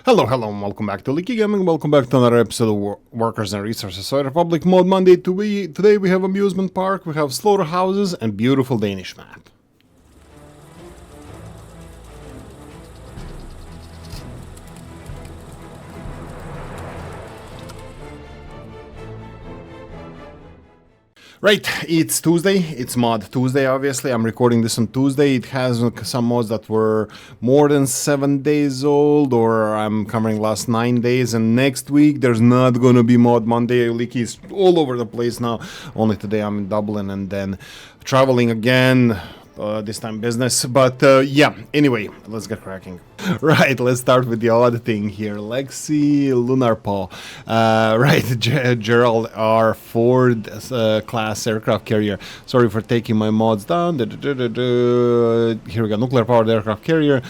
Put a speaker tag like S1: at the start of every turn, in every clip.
S1: Hello, and welcome back to Oolykee Gaming. Welcome back to another episode of Workers and Resources. So, Republic Mod Monday. Today we have amusement park, we have slaughterhouses, and beautiful Danish map. Right, it's Tuesday, it's Mod Tuesday, obviously. I'm recording this on Tuesday. It has some mods that were more than 7 days old, or I'm covering last 9 days, and next week there's not gonna be Mod Monday. Oolykee is all over the place now. Only today I'm in Dublin and then traveling again. This time business, but yeah, anyway, let's get cracking. Right, let's start with the odd thing here. Lexi Lunar Paw. Right, Gerald R Ford class aircraft carrier. Sorry for taking my mods down. Here we go. Nuclear powered aircraft carrier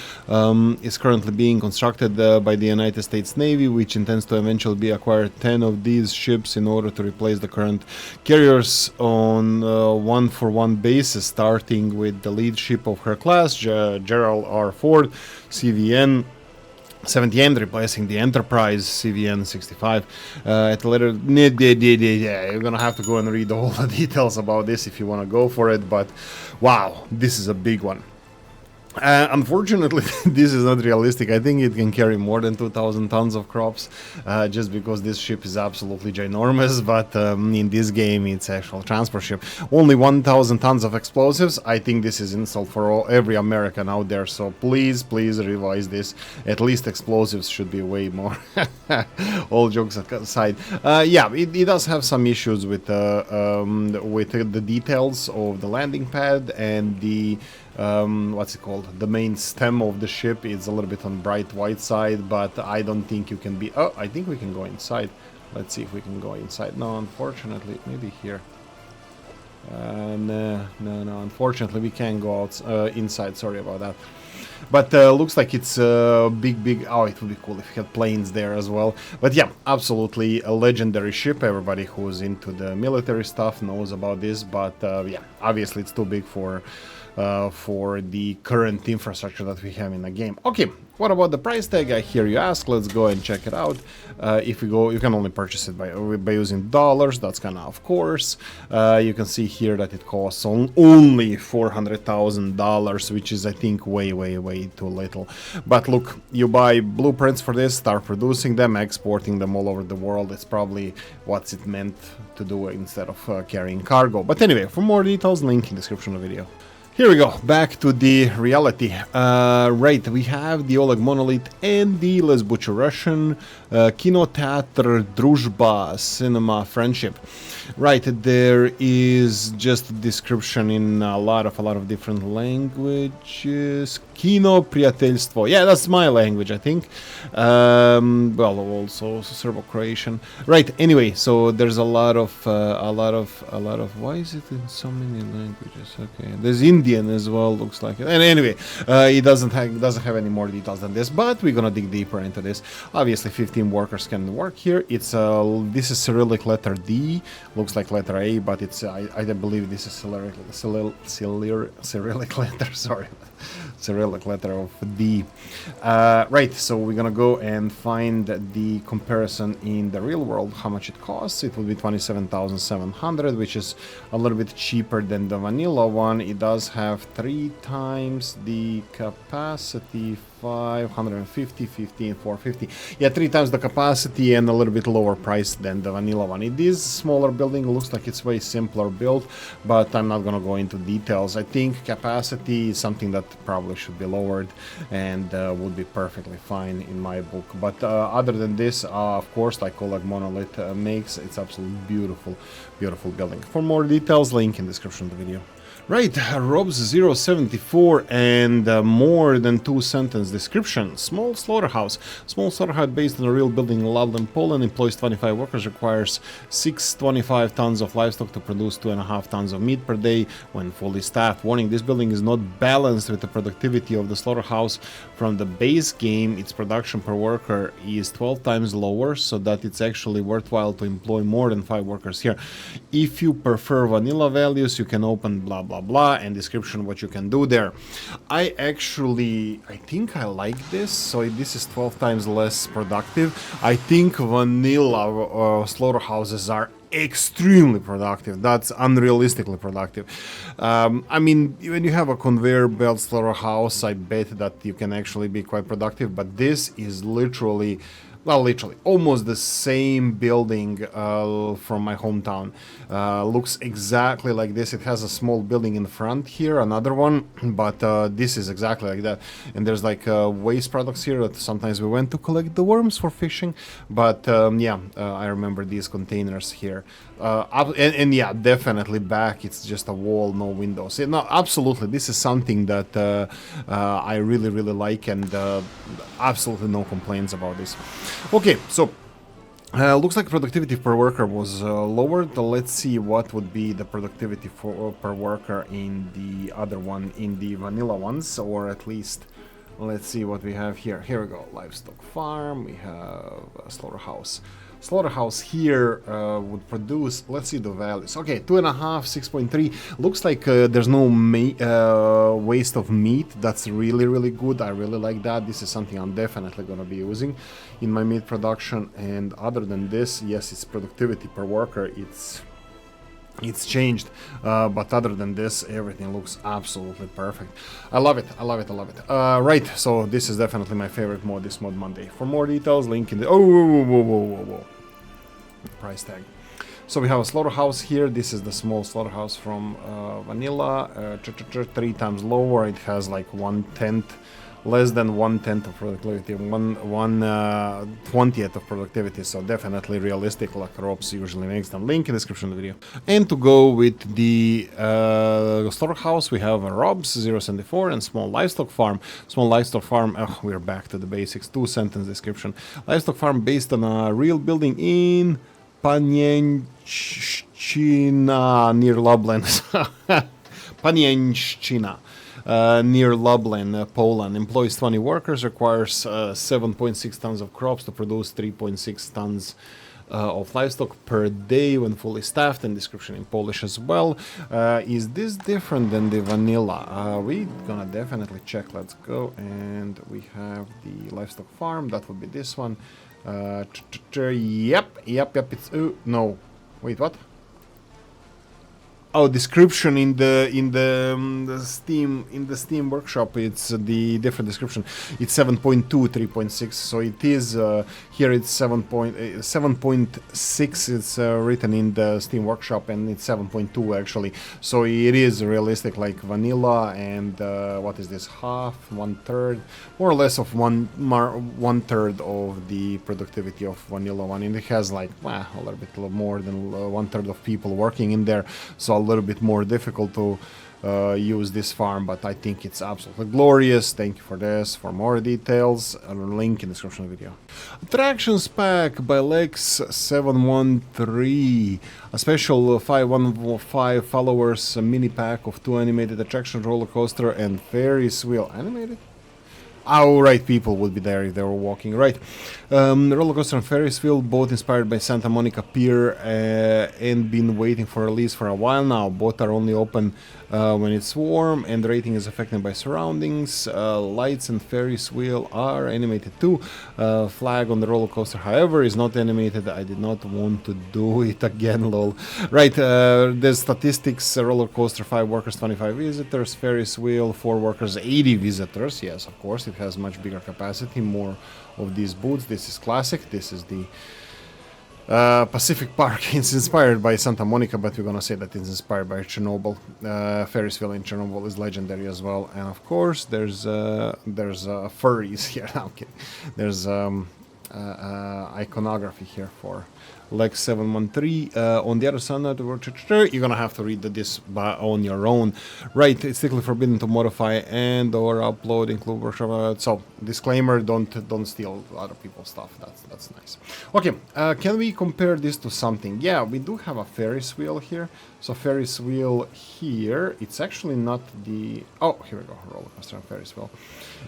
S1: is currently being constructed by the United States Navy, which intends to eventually be acquired 10 of these ships in order to replace the current carriers on one-for-one basis, starting with the lead ship of her class, Gerald R Ford, CVN 70M, replacing the Enterprise CVN 65. At the letter, you're gonna have to go and read all the details about this if you want to go for it, but wow, this is a big one. Unfortunately, this is not realistic. I think it can carry more than 2,000 tons of crops, just because this ship is absolutely ginormous, but in this game it's actual transport ship. Only 1,000 tons of explosives. I think this is insult for every American out there, so please revise this. At least explosives should be way more. All jokes aside. Yeah, it does have some issues with the details of the landing pad and the what's it called, the main stem of the ship is a little bit on bright white side, but I don't think you can be... Oh, I think we can go inside. Let's see if we can go inside. No, unfortunately, maybe here. No, unfortunately we can't go out inside. Sorry about that. But looks like it's a big... Oh, it would be cool if we had planes there as well. But yeah, absolutely a legendary ship. Everybody who's into the military stuff knows about this, but yeah, obviously it's too big for the current infrastructure that we have in the game. Okay, what about the price tag? I hear you ask. Let's go and check it out. If we go, you can only purchase it by using dollars. That's kind of course. You can see here that it costs only $400,000, which is, I think, way too little. But look, you buy blueprints for this, start producing them, exporting them all over the world. It's probably what's it meant to do instead of carrying cargo. But anyway, for more details, link in the description of the video. Here we go, back to the reality. Right, we have the Oleg Monolith and the Let's Butcher Russian кинотеатр ДРУЖБА cinema friendship. Right, there is just a description in a lot of different languages. Kino приятельство. Yeah, that's my language, I think. Well, also Serbo-Croatian. Right. Anyway, so there's a lot of. Why is it in so many languages? Okay, there's Indian as well. Looks like it. And anyway, it doesn't have any more details than this. But we're gonna dig deeper into this. Obviously, 15 workers can work here. It's this is Cyrillic letter D. Looks like letter A, but it's I believe this is Cyrillic letter. Sorry. Cyrillic letter of D. Right, so we're gonna go and find the comparison in the real world, how much it costs. It will be 27,700, which is a little bit cheaper than the vanilla one. It does have 3 times the capacity, 550, 15, 450. Yeah, 3 times the capacity and a little bit lower price than the vanilla one. It is smaller building, looks like it's way simpler built, but I'm not gonna go into details. I think capacity is something that probably should be lowered and would be perfectly fine in my book. But other than this, of course, like Oleg Monolith makes, it's absolutely beautiful building. For more details, link in the description of the video. Right, Rob's 074 and more than 2-sentence description. Small slaughterhouse. Small slaughterhouse based on a real building in Lublin, Poland. Employs 25 workers, requires 625 tons of livestock to produce 2.5 tons of meat per day when fully staffed. Warning, this building is not balanced with the productivity of the slaughterhouse from the base game. Its production per worker is 12 times lower, so that it's actually worthwhile to employ more than 5 workers here. If you prefer vanilla values, you can open blah blah blah, and description what you can do there. I think I like this. So this is 12 times less productive. I think vanilla slaughterhouses are extremely productive. That's unrealistically productive. I mean, when you have a conveyor belt slaughterhouse, I bet that you can actually be quite productive, but this is literally, well, literally almost the same building from my hometown. Looks exactly like this. It has a small building in the front here, another one, but this is exactly like that. And there's like waste products here that sometimes we went to collect the worms for fishing. But yeah, I remember these containers here. And yeah, definitely back it's just a wall, no windows. Yeah, no, absolutely, this is something that I really like, and absolutely no complaints about this. Okay, so looks like productivity per worker was lowered. Let's see what would be the productivity per worker in the other one, in the vanilla ones, or at least let's see what we have here. Here we go, livestock farm, we have a slaughterhouse. Slaughterhouse here would produce, let's see the values. Okay, 2.5, 6.3. Looks like there's no waste of meat. That's really good. I really like that. This is something I'm definitely going to be using in my meat production. And other than this, yes, it's productivity per worker. It's changed, but other than this, everything looks absolutely perfect. I love it. Right, so this is definitely my favorite mod, this mod Monday. For more details, link in the... whoa. Price tag. So we have a slaughterhouse here. This is the small slaughterhouse from vanilla, 3 times lower. It has like 1/10, less than 1/10 of productivity, 1/20th of productivity. So definitely realistic, like Robs usually makes them. Link in the description of the video. And to go with the slaughterhouse, we have a Robs 074 and small livestock farm. Small livestock farm. Oh, we're back to the basics. 2-sentence description. Livestock farm based on a real building in Panienchina near Lublin. Panienchina. Near Lublin, Poland. Employs 20 workers, requires 7.6 tons of crops to produce 3.6 tons of livestock per day when fully staffed, and description in Polish as well. Is this different than the vanilla? We're gonna definitely check. Let's go, and we have the livestock farm. That would be this one. Yep. It's no. Wait, what? Oh, description in the Steam workshop. It's the different description. It's 7.2, 3.6. So it is here. It's 7.6. It's written in the Steam workshop, and it's 7.2 actually. So it is realistic, like vanilla. And what is this? Half, 1/3, more or less of 1/3 of the productivity of vanilla one. And it has like a little bit more than 1/3 of people working in there. So a little bit more difficult to use this farm, but I think it's absolutely glorious. Thank you for this. For more details, a link in the description of the video. Attractions pack by Lex 713, a special 515 followers, a mini pack of 2 animated attractions, roller coaster and Ferris wheel. Animated? Oh, right, people would be there if they were walking, right. Roller coaster and Ferris wheel, both inspired by Santa Monica Pier and been waiting for release for a while now. Both are only open when it's warm, and the rating is affected by surroundings. Lights and Ferris wheel are animated too. Flag on the roller coaster, however, is not animated. I did not want to do it again, lol. Right, there's statistics. Roller coaster, 5 workers, 25 visitors. Ferris wheel, 4 workers, 80 visitors. Yes, of course, it has much bigger capacity, more of these booths. This is classic. This is the Pacific Park. It's inspired by Santa Monica, but we're gonna say that it's inspired by Chernobyl. Ferris wheel in Chernobyl is legendary as well, and of course there's furries here. No, I'm kidding. There's iconography here for Lex 713. On the other side, you're gonna have to read this on your own. Right, it's strictly forbidden to modify and or upload, include workshop. So disclaimer: don't steal other people's stuff. That's nice. Okay, can we compare this to something? Yeah, we do have a Ferris wheel here. So Ferris wheel here, it's actually not the... Oh, here we go, roller coaster and Ferris wheel.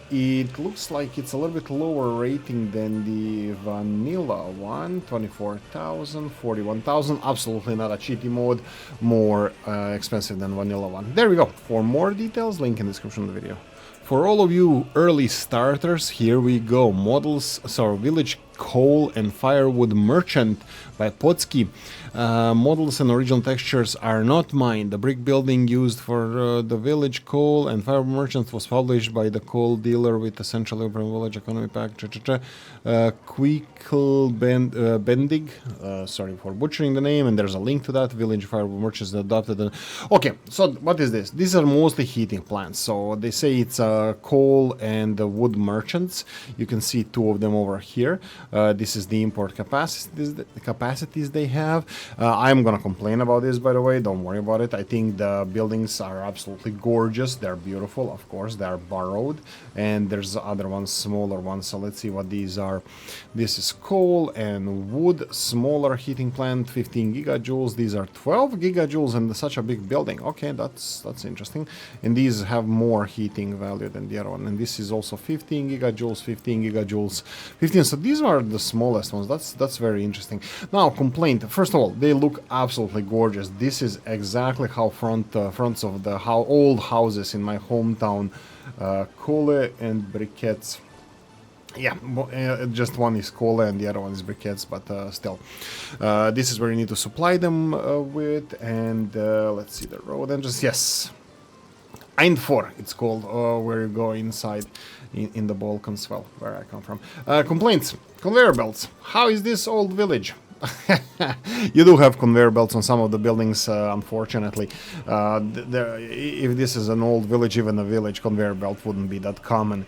S1: It looks like it's a little bit lower rating than the the vanilla one, 24,000, 41,000. Absolutely not a cheaty mode, more expensive than vanilla one. There we go. For more details, link in the description of the video. For all of you early starters, here we go. Models, so Village Coal and Firewood Merchant by Potsky. Models and original textures are not mine. The brick building used for the Village Coal and Firewood Merchant was published by the coal dealer with the Central Urban Village Economy Pack. Bendig, sorry for butchering the name, and there's a link to that. Village Firewood Merchants adopted. Okay, so what is this? These are mostly heating plants. So they say it's coal and wood merchants. You can see two of them over here. This is the import capacities they have. I'm gonna complain about this, by the way. Don't worry about it. I think the buildings are absolutely gorgeous. They're beautiful, of course. They're borrowed, and there's other ones, smaller ones. So let's see what these are. This is coal and wood, smaller heating plant, 15 gigajoules. These are 12 gigajoules and such a big building. Okay, that's interesting. And these have more heating value than the other one. And this is also 15 gigajoules, 15 gigajoules, 15. So these are the smallest ones. That's very interesting. Now, complaint. First of all, they look absolutely gorgeous. This is exactly how fronts of the old houses in my hometown, Kohle and briquettes. Yeah, just one is coal and the other one is briquettes, but still. This is where you need to supply them with, and let's see the road entrance. Yes, Eindfor, it's called, where you go inside in the Balkans, well, where I come from. Complaints, conveyor belts. How is this old village? You do have conveyor belts on some of the buildings, unfortunately. If this is an old village, even a village, conveyor belt wouldn't be that common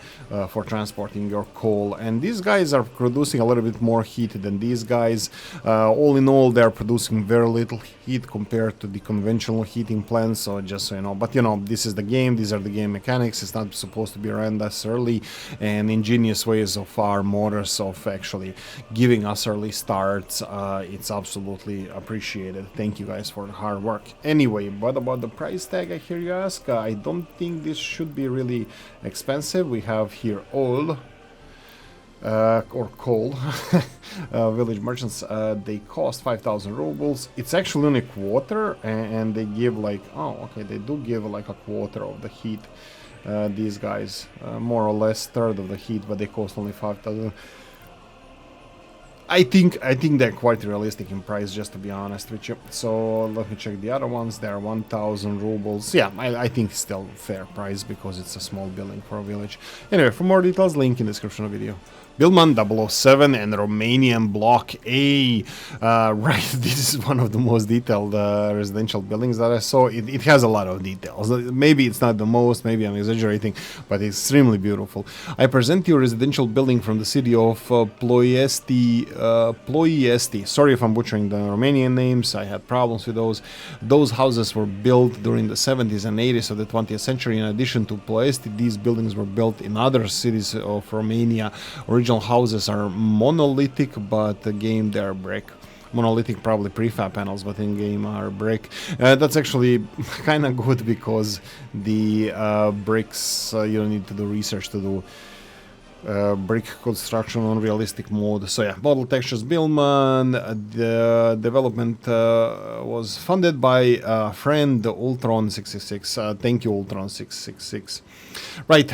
S1: for transporting your coal. And these guys are producing a little bit more heat than these guys. All in all, they're producing very little heat compared to the conventional heating plants, so just so you know. But you know, this is the game, these are the game mechanics. It's not supposed to be ran this early, and ingenious ways of our modders of actually giving us early starts. It's absolutely appreciated. Thank you guys for the hard work. Anyway, what about the price tag, I hear you ask? I don't think this should be really expensive. We have here oil or coal village merchants. They cost 5,000 rubles. It's actually only a quarter, and they give like, oh okay, they do give like a quarter of the heat. These guys, more or less third of the heat, but they cost only 5,000. I think they're quite realistic in price, just to be honest with you. So let me check the other ones. They're 1,000 rubles. Yeah, I think it's still fair price because it's a small building for a village. Anyway, for more details, link in the description of the video. Billman 007 and Romanian Block-A. Right, this is one of the most detailed residential buildings that I saw. It has a lot of details. Maybe it's not the most, maybe I'm exaggerating, but it's extremely beautiful. I present you a residential building from the city of Ploiesti. Sorry if I'm butchering the Romanian names. I had problems with those. Those houses were built during the 70s and 80s of the 20th century. In addition to Ploiesti, these buildings were built in other cities of Romania. Original houses are monolithic, but the game they are brick. Monolithic, probably prefab panels, but in game are brick. That's actually kind of good because the bricks, you don't need to do research to do brick construction on realistic mode. So yeah, model textures Billman. The development was funded by friend Ultron666. Thank you, Ultron666. Right,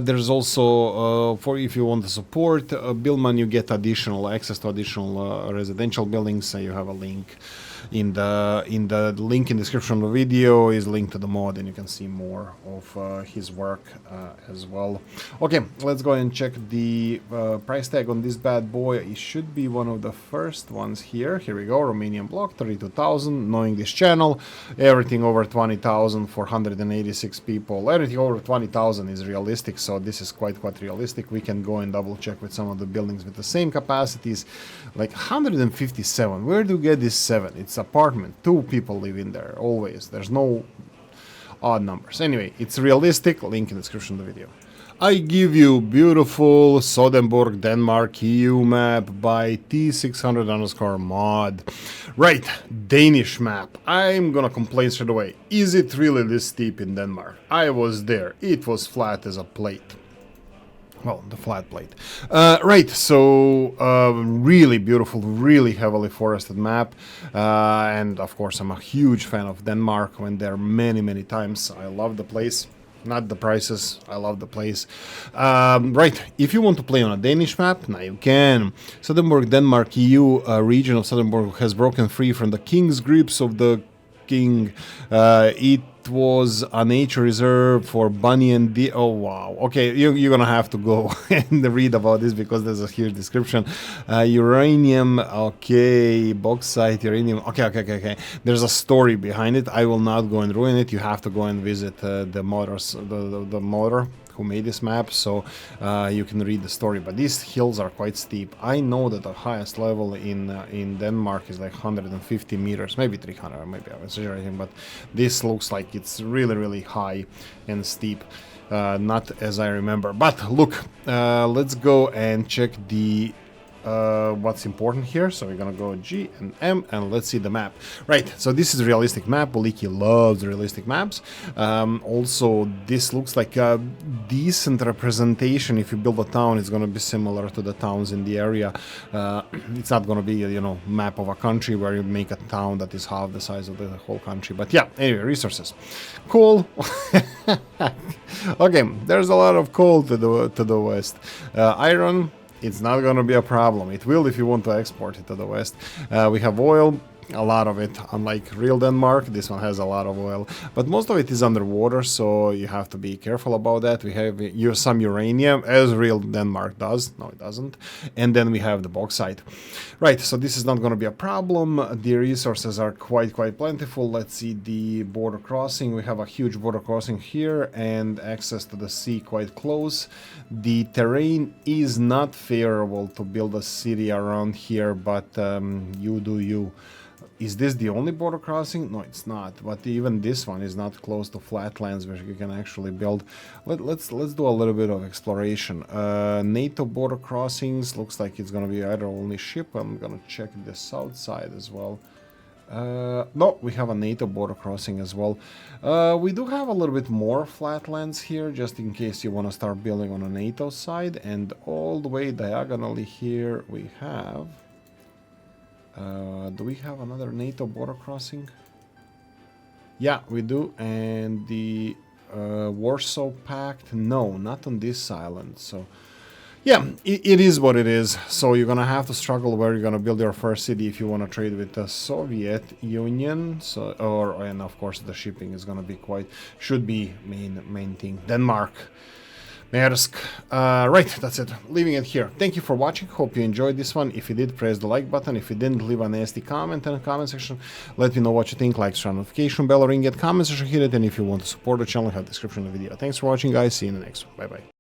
S1: there's also for if you want to support Billman, you get additional access to additional residential buildings. So you have a link in the link in the description of the video is linked to the mod, and you can see more of his work as well. Okay, let's go and check the price tag on this bad boy. It should be one of the first ones here. Here we go. Romanian Block, 32,000. Knowing this channel, everything over 20,000 for 186 people. Everything over 20,000 is realistic, so this is quite realistic. We can go and double check with some of the buildings with the same capacities, like 157. Where do you get this 7? It's apartment, 2 people live in there always. There's no odd numbers. Anyway, it's realistic. Link in the description of the video. I give you beautiful Sodenborg Denmark Eu map by T600_mod. Right, Danish map. I'm gonna complain straight away. Is it really this steep in Denmark? I was there. It was flat as a plate. well, the flat plate. Right, so really beautiful, really heavily forested map. And of course, I'm a huge fan of Denmark. Went there many, many times. I love the place. Not the prices, I love the place. Right, if you want to play on a Danish map, now you can. Sodenborg Denmark EU, region of Sodenborg, has broken free from the king's grips of the king. It was a nature reserve for bunny and deer. Oh wow, okay, you're gonna have to go and read about this because there's a huge description. Uranium, okay, bauxite, uranium, okay, there's a story behind it. I will not go and ruin it. You have to go and visit the modder who made this map, so you can read the story. But these hills are quite steep. I know that the highest level in Denmark is like 150 meters, maybe 300, maybe I'm exaggerating, but this looks like it's really, really high and steep. Not as I remember. But look, let's go and check the what's important here. So we're gonna go G and M and let's see the map. Right, so this is a realistic map. Oolykee loves realistic maps. Also, this looks like a decent representation. If you build a town, it's gonna be similar to the towns in the area. It's not gonna be a, you know, map of a country where you make a town that is half the size of the whole country. But yeah, anyway, resources. Coal. Okay, there's a lot of coal to the west. Iron. It's not going to be a problem. It will if you want to export it to the west. We have oil, a lot of it. Unlike real Denmark, this one has a lot of oil. But most of it is underwater, so you have to be careful about that. We have some uranium, as real Denmark does. No, it doesn't. And then we have the bauxite. Right, so this is not going to be a problem. The resources are quite plentiful. Let's see the border crossing. We have a huge border crossing here and access to the sea quite close. The terrain is not favorable to build a city around here, but you do you. Is this the only border crossing? No, it's not. But even this one is not close to flatlands where you can actually build. Let's do a little bit of exploration. NATO border crossings looks like it's gonna be either only ship. I'm gonna check the south side as well. No, we have a NATO border crossing as well. We do have a little bit more flatlands here, just in case you want to start building on a NATO side. And all the way diagonally here we have... do we have another NATO border crossing? Yeah, we do. And the Warsaw Pact? No, not on this island. So, yeah, it is what it is. So you're gonna have to struggle where you're gonna build your first city if you want to trade with the Soviet Union. So, and of course the shipping is gonna be should be main thing. Denmark. Right, that's it. Leaving it here. Thank you for watching. Hope you enjoyed this one. If you did, press the like button. If you didn't, leave a nasty comment in the comment section. Let me know what you think. Like, share, notification bell, ring it, comment section, hit it. And if you want to support the channel, have the description of the video. Thanks for watching, guys. See you in the next one. Bye bye.